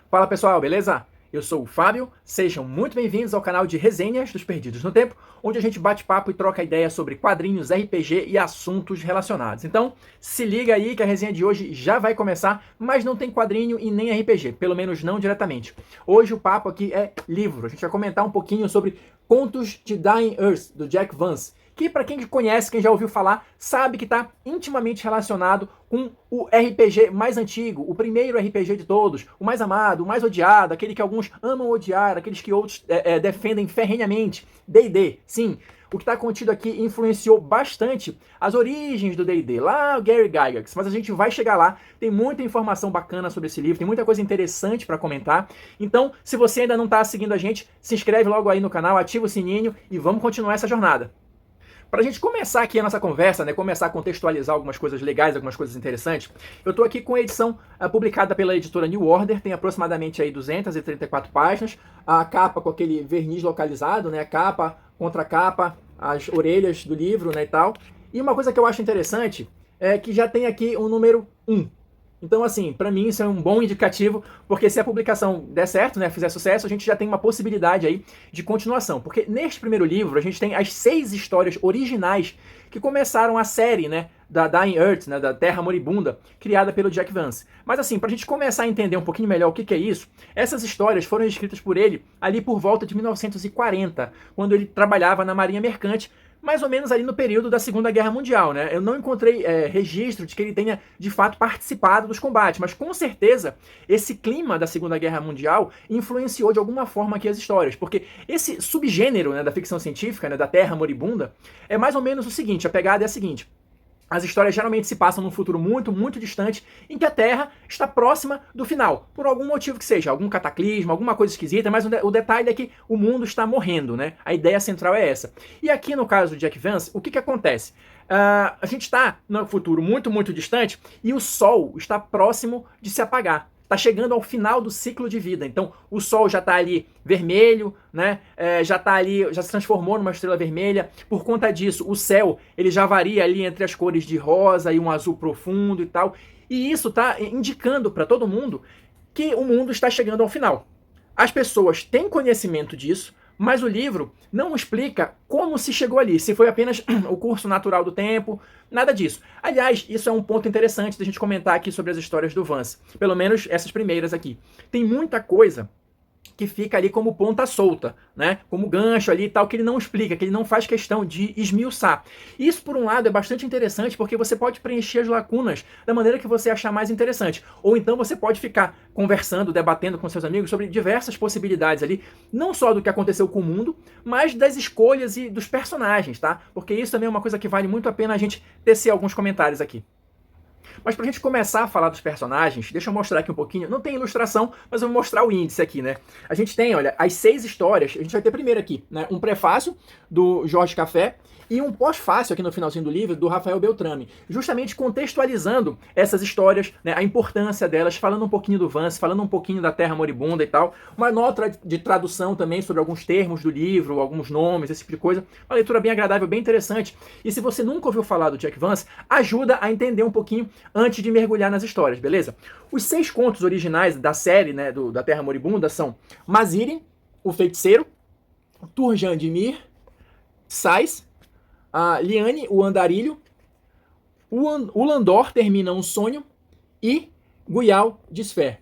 Fala pessoal, beleza? Eu sou o Fábio, sejam muito bem-vindos ao canal de Resenhas dos Perdidos no Tempo, onde a gente bate papo e troca ideia sobre quadrinhos, RPG e assuntos relacionados. Então, se liga aí que a resenha de hoje já vai começar, mas não tem quadrinho e nem RPG, pelo menos não diretamente. Hoje o papo aqui é livro, a gente vai comentar um pouquinho sobre Contos de Dying Earth, do Jack Vance, que para quem conhece, quem já ouviu falar, sabe que está intimamente relacionado com o RPG mais antigo, o primeiro RPG de todos, o mais amado, o mais odiado, aquele que alguns amam odiar, aqueles que outros defendem ferrenhamente, D&D. Sim, o que está contido aqui influenciou bastante as origens do D&D, lá o Gary Gygax, mas a gente vai chegar lá, tem muita informação bacana sobre esse livro, tem muita coisa interessante para comentar. Então, se você ainda não está seguindo a gente, se inscreve logo aí no canal, ativa o sininho e vamos continuar essa jornada. Para a gente começar aqui a nossa conversa, né, começar a contextualizar algumas coisas legais, algumas coisas interessantes, eu estou aqui com a edição publicada pela editora New Order, tem aproximadamente aí 234 páginas, a capa com aquele verniz localizado, né, capa, contracapa, as orelhas do livro, né, e tal. E uma coisa que eu acho interessante é que já tem aqui o número 1. Então, assim, para mim isso é um bom indicativo, porque se a publicação der certo, né, fizer sucesso, a gente já tem uma possibilidade aí de continuação. Porque neste primeiro livro a gente tem as 6 histórias originais que começaram a série, né, da Dying Earth, né, da Terra Moribunda, criada pelo Jack Vance. Mas assim, pra gente começar a entender um pouquinho melhor o que é isso, essas histórias foram escritas por ele ali por volta de 1940, quando ele trabalhava na Marinha Mercante, mais ou menos ali no período da Segunda Guerra Mundial, né? Eu não encontrei registro de que ele tenha, de fato, participado dos combates, mas com certeza esse clima da Segunda Guerra Mundial influenciou de alguma forma aqui as histórias, porque esse subgênero, né, da ficção científica, né, da Terra Moribunda, é mais ou menos o seguinte, a pegada é a seguinte: as histórias geralmente se passam num futuro muito, muito distante, em que a Terra está próxima do final, por algum motivo que seja, algum cataclismo, alguma coisa esquisita, mas o detalhe é que o mundo está morrendo, né? A ideia central é essa. E aqui no caso do Jack Vance, o que acontece? A gente está no futuro muito, muito distante e o Sol está próximo de se apagar. Está chegando ao final do ciclo de vida. Então, o Sol já está ali vermelho, né? Já está ali, já se transformou numa estrela vermelha. Por conta disso, o céu ele já varia ali entre as cores de rosa e um azul profundo e tal. E isso está indicando para todo mundo que o mundo está chegando ao final. As pessoas têm conhecimento disso, mas o livro não explica como se chegou ali, se foi apenas o curso natural do tempo, nada disso. Aliás, isso é um ponto interessante da gente comentar aqui sobre as histórias do Vance, pelo menos essas primeiras aqui. Tem muita coisa que fica ali como ponta solta, né? Como gancho ali e tal, que ele não explica, que ele não faz questão de esmiuçar. Isso, por um lado, é bastante interessante, porque você pode preencher as lacunas da maneira que você achar mais interessante. Ou então você pode ficar conversando, debatendo com seus amigos sobre diversas possibilidades ali, não só do que aconteceu com o mundo, mas das escolhas e dos personagens, tá? Porque isso também é uma coisa que vale muito a pena a gente tecer alguns comentários aqui. Mas pra gente começar a falar dos personagens, deixa eu mostrar aqui um pouquinho. Não tem ilustração, mas eu vou mostrar o índice aqui, né? A gente tem, olha, as 6 histórias. A gente vai ter primeiro aqui, né, um prefácio do Jorge Café e um pós-fácio aqui no finalzinho do livro do Rafael Beltrame, justamente contextualizando essas histórias, né, a importância delas, falando um pouquinho do Vance, falando um pouquinho da Terra Moribunda e tal. Uma nota de tradução também sobre alguns termos do livro, alguns nomes, esse tipo de coisa. Uma leitura bem agradável, bem interessante. E se você nunca ouviu falar do Jack Vance, ajuda a entender um pouquinho antes de mergulhar nas histórias, beleza? Os 6 contos originais da série, né, da Terra Moribunda são Maziri, o Feiticeiro, Turjan de Mir, Sais, Liane, o Andarilho, Ulandor termina um sonho e Guyal de Sfer.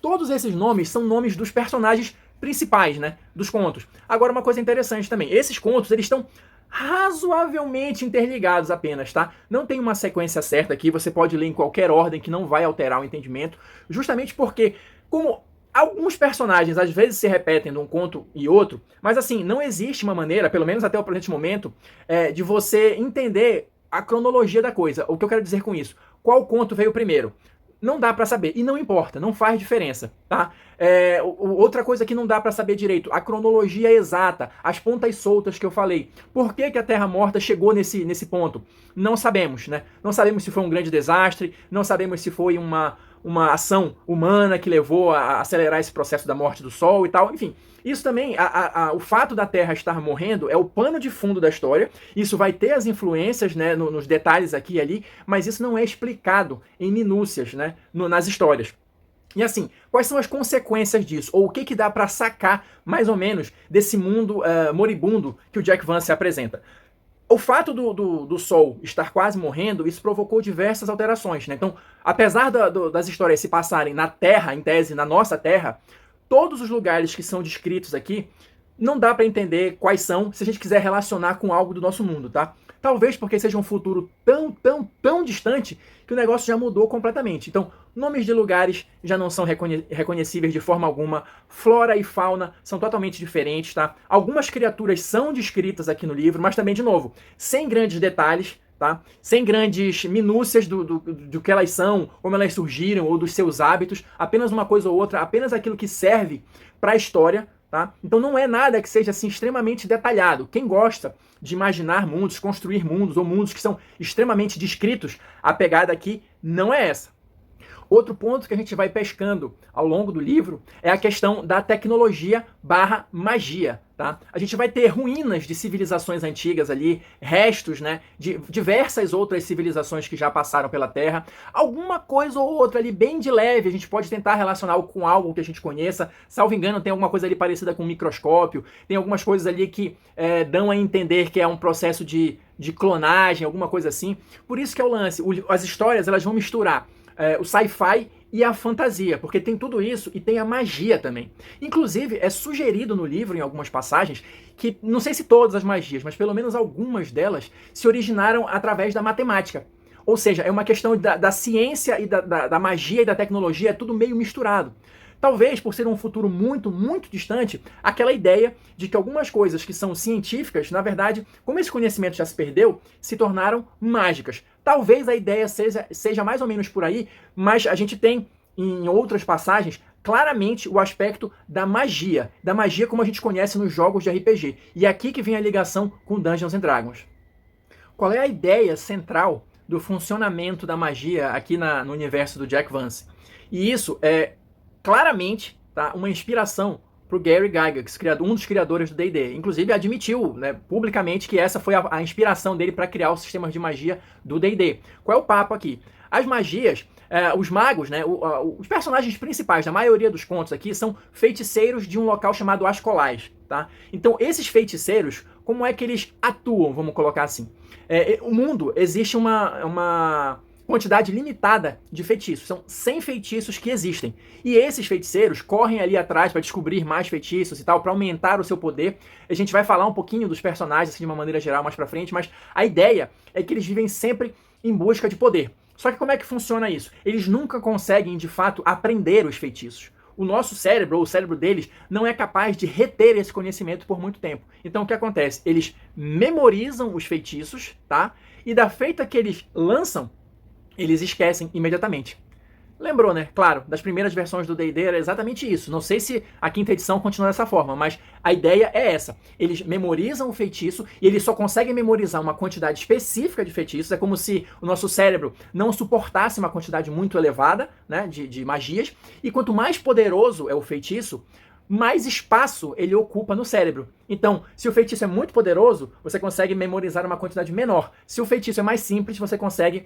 Todos esses nomes são nomes dos personagens principais, né, dos contos. Agora, uma coisa interessante também, esses contos eles estão razoavelmente interligados apenas, tá? Não tem uma sequência certa aqui, você pode ler em qualquer ordem que não vai alterar o entendimento, justamente porque, como alguns personagens às vezes se repetem de um conto e outro, mas assim, não existe uma maneira, pelo menos até o presente momento, de você entender a cronologia da coisa. O que eu quero dizer com isso? Qual conto veio primeiro? Não dá pra saber, e não importa, não faz diferença, tá? Outra coisa que não dá pra saber direito, a cronologia exata, as pontas soltas que eu falei. Por que a Terra Morta chegou nesse ponto? Não sabemos, né? Não sabemos se foi um grande desastre, não sabemos se foi uma ação humana que levou a acelerar esse processo da morte do Sol e tal, enfim. Isso também, o fato da Terra estar morrendo é o pano de fundo da história, isso vai ter as influências, né, nos detalhes aqui e ali, mas isso não é explicado em minúcias, né, nas histórias. E assim, quais são as consequências disso? Ou o que dá para sacar, mais ou menos, desse mundo moribundo que o Jack Vance apresenta? O fato do Sol estar quase morrendo, isso provocou diversas alterações, né? Então, apesar das histórias se passarem na Terra, em tese, na nossa Terra, todos os lugares que são descritos aqui, não dá para entender quais são, se a gente quiser relacionar com algo do nosso mundo, tá? Talvez porque seja um futuro tão distante que o negócio já mudou completamente. Então, nomes de lugares já não são reconhecíveis de forma alguma, flora e fauna são totalmente diferentes, tá? Algumas criaturas são descritas aqui no livro, mas também, de novo, sem grandes detalhes, tá? Sem grandes minúcias do que elas são, como elas surgiram ou dos seus hábitos, apenas uma coisa ou outra, apenas aquilo que serve para a história, tá? Então não é nada que seja assim extremamente detalhado. Quem gosta de imaginar mundos, construir mundos ou mundos que são extremamente descritos, a pegada aqui não é essa. Outro ponto que a gente vai pescando ao longo do livro é a questão da tecnologia barra magia, tá? A gente vai ter ruínas de civilizações antigas ali, restos, né, de diversas outras civilizações que já passaram pela Terra. Alguma coisa ou outra ali bem de leve, a gente pode tentar relacionar com algo que a gente conheça. Salvo engano, tem alguma coisa ali parecida com um microscópio, tem algumas coisas ali que dão a entender que é um processo de clonagem, alguma coisa assim. Por isso que é o lance, as histórias elas vão misturar o sci-fi e a fantasia, porque tem tudo isso e tem a magia também. Inclusive, é sugerido no livro, em algumas passagens, que, não sei se todas as magias, mas pelo menos algumas delas se originaram através da matemática. Ou seja, é uma questão da ciência e da magia e da tecnologia, é tudo meio misturado. Talvez, por ser um futuro muito distante, aquela ideia de que algumas coisas que são científicas, na verdade, como esse conhecimento já se perdeu, se tornaram mágicas. Talvez a ideia seja mais ou menos por aí, mas a gente tem, em outras passagens, claramente o aspecto da magia como a gente conhece nos jogos de RPG. E é aqui que vem a ligação com Dungeons & Dragons. Qual é a ideia central do funcionamento da magia aqui no universo do Jack Vance? E isso é claramente, tá, uma inspiração para o Gary Gygax, um dos criadores do D&D. Inclusive admitiu, né, publicamente que essa foi a inspiração dele para criar os sistemas de magia do D&D. Qual é o papo aqui? As magias, os magos, né, os personagens principais da maioria dos contos aqui são feiticeiros de um local chamado Ascolais. Tá? Então esses feiticeiros, como é que eles atuam, vamos colocar assim? O mundo existe uma quantidade limitada de feitiços. São 100 feitiços que existem. E esses feiticeiros correm ali atrás para descobrir mais feitiços e tal, para aumentar o seu poder. A gente vai falar um pouquinho dos personagens assim, de uma maneira geral mais para frente, mas a ideia é que eles vivem sempre em busca de poder. Só que como é que funciona isso? Eles nunca conseguem, de fato, aprender os feitiços. O nosso cérebro, ou o cérebro deles, não é capaz de reter esse conhecimento por muito tempo. Então o que acontece? Eles memorizam os feitiços, tá? E da feita que eles lançam, eles esquecem imediatamente. Lembrou, né? Claro, das primeiras versões do D&D era exatamente isso. Não sei se a quinta edição continua dessa forma, mas a ideia é essa. Eles memorizam o feitiço e eles só conseguem memorizar uma quantidade específica de feitiços. É como se o nosso cérebro não suportasse uma quantidade muito elevada, né, de magias. E quanto mais poderoso é o feitiço, mais espaço ele ocupa no cérebro. Então, se o feitiço é muito poderoso, você consegue memorizar uma quantidade menor. Se o feitiço é mais simples, você consegue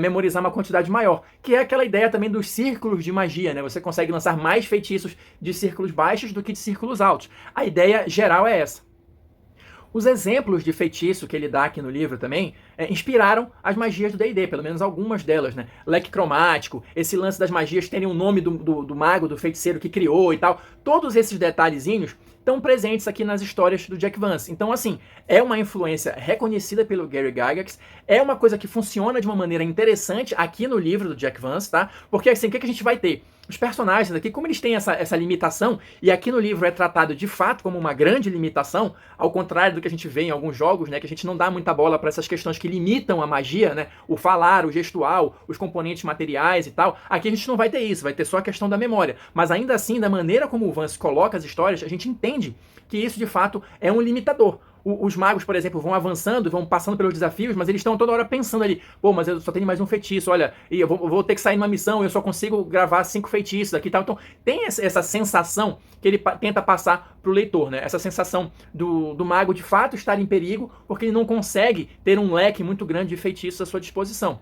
memorizar uma quantidade maior. Que é aquela ideia também dos círculos de magia, né? Você consegue lançar mais feitiços de círculos baixos do que de círculos altos. A ideia geral é essa. Os exemplos de feitiço que ele dá aqui no livro também inspiraram as magias do D&D, pelo menos algumas delas, né? Leque cromático, esse lance das magias terem o nome do mago, do feiticeiro que criou e tal. Todos esses detalhezinhos estão presentes aqui nas histórias do Jack Vance. Então, assim, é uma influência reconhecida pelo Gary Gygax, é uma coisa que funciona de uma maneira interessante aqui no livro do Jack Vance, tá? Porque, assim, o que a gente vai ter? Os personagens aqui, como eles têm essa limitação, e aqui no livro é tratado de fato como uma grande limitação, ao contrário do que a gente vê em alguns jogos, né, que a gente não dá muita bola para essas questões que limitam a magia, né, o falar, o gestual, os componentes materiais e tal. Aqui a gente não vai ter isso, vai ter só a questão da memória. Mas ainda assim, da maneira como o Vance coloca as histórias, a gente entende que isso de fato é um limitador. Os magos, por exemplo, vão avançando, vão passando pelos desafios, mas eles estão toda hora pensando ali, pô, mas eu só tenho mais um feitiço, olha, e eu vou ter que sair numa missão, eu só consigo gravar 5 feitiços aqui e tal. Então tem essa sensação que ele tenta passar pro leitor, né? Essa sensação do mago de fato estar em perigo, porque ele não consegue ter um leque muito grande de feitiços à sua disposição.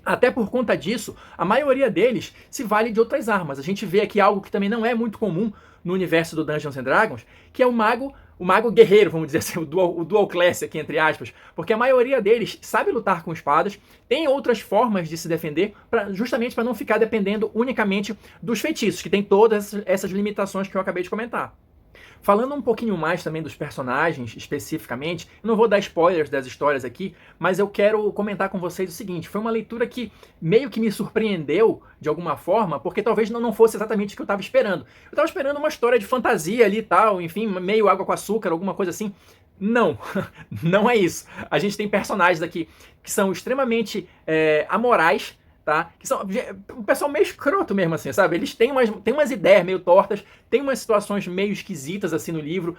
Até por conta disso, a maioria deles se vale de outras armas. A gente vê aqui algo que também não é muito comum no universo do Dungeons and Dragons, que é o mago guerreiro, vamos dizer assim, o dual class aqui, entre aspas, porque a maioria deles sabe lutar com espadas, tem outras formas de se defender, justamente para não ficar dependendo unicamente dos feitiços, que tem todas essas limitações que eu acabei de comentar. Falando um pouquinho mais também dos personagens, especificamente, eu não vou dar spoilers das histórias aqui, mas eu quero comentar com vocês o seguinte, foi uma leitura que meio que me surpreendeu de alguma forma, porque talvez não fosse exatamente o que eu estava esperando. Eu estava esperando uma história de fantasia ali e tal, enfim, meio água com açúcar, alguma coisa assim. Não, não é isso. A gente tem personagens aqui que são extremamente amorais, tá? Que são um pessoal meio escroto mesmo, assim, sabe? Eles têm umas ideias meio tortas, tem umas situações meio esquisitas, assim, no livro,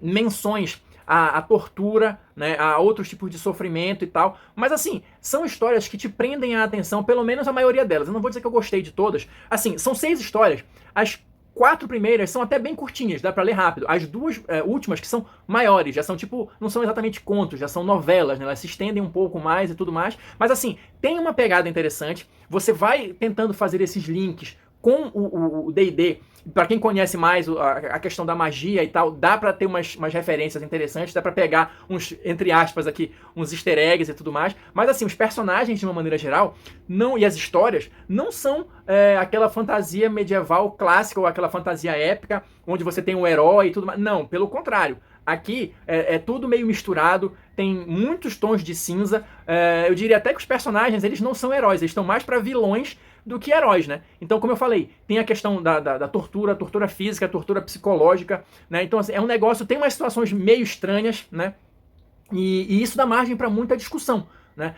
menções à tortura, né, a outros tipos de sofrimento e tal. Mas, assim, são histórias que te prendem a atenção, pelo menos a maioria delas. Eu não vou dizer que eu gostei de todas. Assim, são 6 histórias. As 4 primeiras são até bem curtinhas, dá pra ler rápido. As 2 últimas, que são maiores, já são tipo, não são exatamente contos, já são novelas, né? Elas se estendem um pouco mais e tudo mais. Mas assim, tem uma pegada interessante. Você vai tentando fazer esses links com o D&D. Para quem conhece mais a questão da magia e tal, dá para ter umas referências interessantes, dá para pegar uns, entre aspas aqui, uns easter eggs e tudo mais. Mas assim, os personagens de uma maneira geral não, e as histórias não são aquela fantasia medieval clássica ou aquela fantasia épica onde você tem um herói e tudo mais. Não, pelo contrário. Aqui é tudo meio misturado, tem muitos tons de cinza. Eu diria até que os personagens eles não são heróis, eles estão mais para vilões do que heróis, né? Então, como eu falei, tem a questão da tortura, tortura física, tortura psicológica, né? Então, assim, é um negócio, tem umas situações meio estranhas, né? E isso dá margem para muita discussão, né?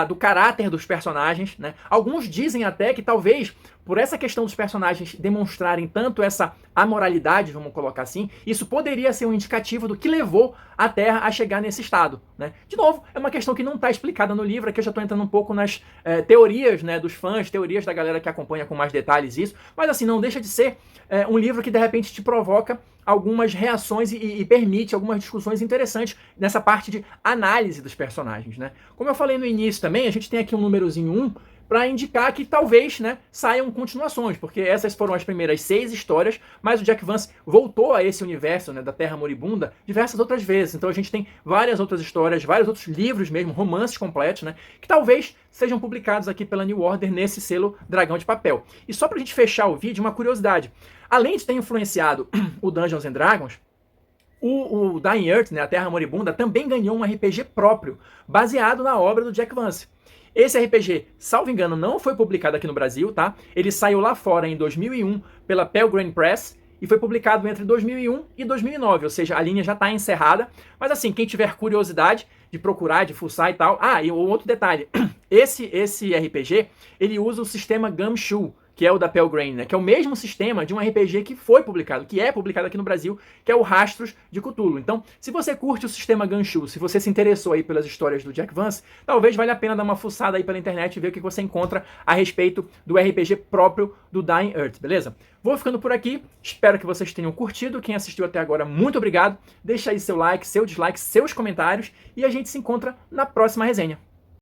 Do caráter dos personagens, né? Alguns dizem até que talvez por essa questão dos personagens demonstrarem tanto essa amoralidade, vamos colocar assim, isso poderia ser um indicativo do que levou a Terra a chegar nesse estado, né? De novo, é uma questão que não está explicada no livro, aqui eu já estou entrando um pouco nas teorias, né, dos fãs, teorias da galera que acompanha com mais detalhes isso, mas assim, não deixa de ser um livro que de repente te provoca algumas reações e permite algumas discussões interessantes nessa parte de análise dos personagens, né? Como eu falei no início também, a gente tem aqui um númerozinho 1 para indicar que talvez, né, saiam continuações, porque essas foram as primeiras 6 histórias, mas o Jack Vance voltou a esse universo, né, da Terra Moribunda diversas outras vezes. Então a gente tem várias outras histórias, vários outros livros mesmo, romances completos, né, que talvez sejam publicados aqui pela New Order nesse selo Dragão de Papel. E só pra gente fechar o vídeo, uma curiosidade. Além de ter influenciado o Dungeons and Dragons, o Dying Earth, né, a Terra Moribunda, também ganhou um RPG próprio, baseado na obra do Jack Vance. Esse RPG, salvo engano, não foi publicado aqui no Brasil, tá? Ele saiu lá fora em 2001 pela Pelgrane Press e foi publicado entre 2001 e 2009, ou seja, a linha já está encerrada. Mas assim, quem tiver curiosidade de procurar, de fuçar e tal... Ah, e outro detalhe, esse RPG, ele usa o sistema Gumshoe, que é o da Pelgrane, né? Que é o mesmo sistema de um RPG que foi publicado, que é publicado aqui no Brasil, que é o Rastros de Cthulhu. Então, se você curte o sistema Gumshoe, se você se interessou aí pelas histórias do Jack Vance, talvez valha a pena dar uma fuçada aí pela internet e ver o que você encontra a respeito do RPG próprio do Dying Earth, beleza? Vou ficando por aqui, espero que vocês tenham curtido. Quem assistiu até agora, muito obrigado. Deixa aí seu like, seu dislike, seus comentários e a gente se encontra na próxima resenha.